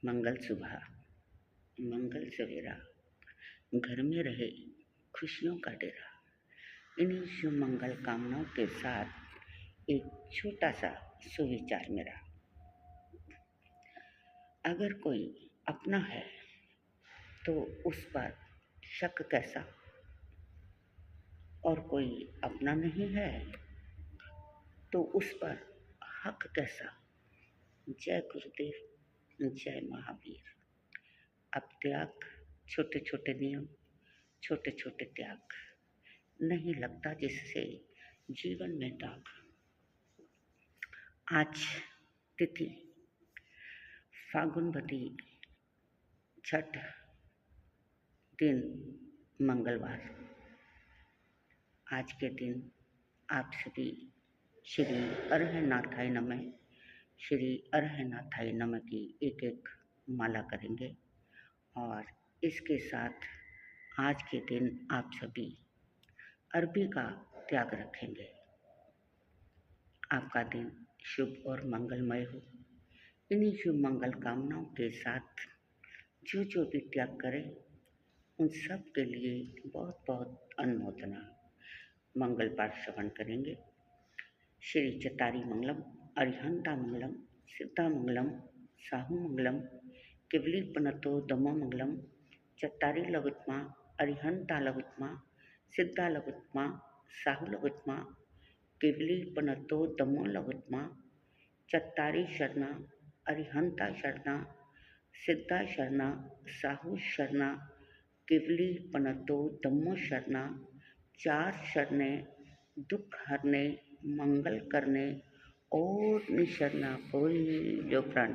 मंगल सुबह, मंगल सवेरा, घर में रहे खुशियों का डेरा। इन्हीं शुभ मंगल कामनाओं के साथ एक छोटा सा सुविचार मेरा। अगर कोई अपना है तो उस पर शक कैसा, और कोई अपना नहीं है तो उस पर हक कैसा। जय गुरुदेव, जय महावीर। अब त्याग, छोटे छोटे नियम, छोटे छोटे त्याग, नहीं लगता जिससे जीवन में दाग। आज तिथि फागुनवती छठ, दिन मंगलवार। आज के दिन आप सभी श्री अरहनाथाय नमः, श्री अरहनाथाय नमः की एक एक माला करेंगे। और इसके साथ आज के दिन आप सभी अरबी का त्याग रखेंगे। आपका दिन शुभ और मंगलमय हो। इन्हीं शुभ मंगल कामनाओं के साथ जो भी त्याग करें उन सब के लिए बहुत बहुत अनुमोदना। मंगल पाठ श्रवण करेंगे। श्री चतारी मंगलम, अरिहंता मंगलम, सिद्धा मंगलम, साहू मंगलम, केवली पनतो दमो मंगलम, चतारी लघुत्मा, अरिहंता लघुत्मा, सिद्धा लघुत्मा, साहू लघुत्मा, केवली पनतो दमो लघुत्मा, चतारी शरणा, अरिहंता शरणा, सिद्धा शरणा, साहू शरणा, केवली पनतो दमो शरणा। 4 शरणें दुख हरने, मंगल करने और निशरना। बोल जो प्राण